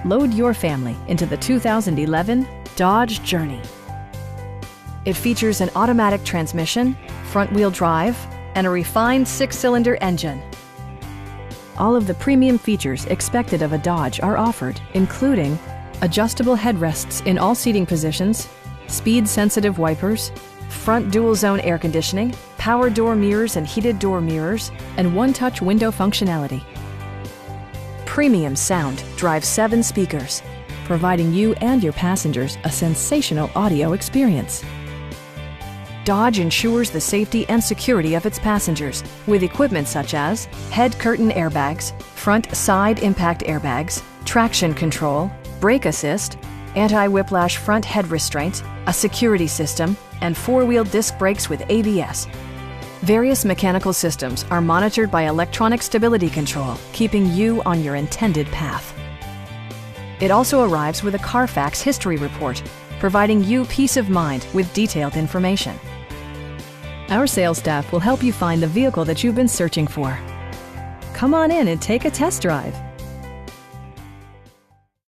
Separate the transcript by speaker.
Speaker 1: Load your family into the 2011 Dodge Journey. It features an automatic transmission, front-wheel drive, and a refined 6-cylinder engine. All of the premium features expected of a Dodge are offered, including adjustable headrests in all seating positions, speed-sensitive wipers, front dual-zone air conditioning, power door mirrors and heated door mirrors, and one-touch window functionality. Premium sound drives 7 speakers, providing you and your passengers a sensational audio experience. Dodge ensures the safety and security of its passengers with equipment such as head curtain airbags, front side impact airbags, traction control, brake assist, anti-whiplash front head restraints, a security system, and 4-wheel disc brakes with ABS. Various mechanical systems are monitored by electronic stability control, keeping you on your intended path. It also arrives with a Carfax history report, providing you peace of mind with detailed information. Our sales staff will help you find the vehicle that you've been searching for. Come on in and take a test drive.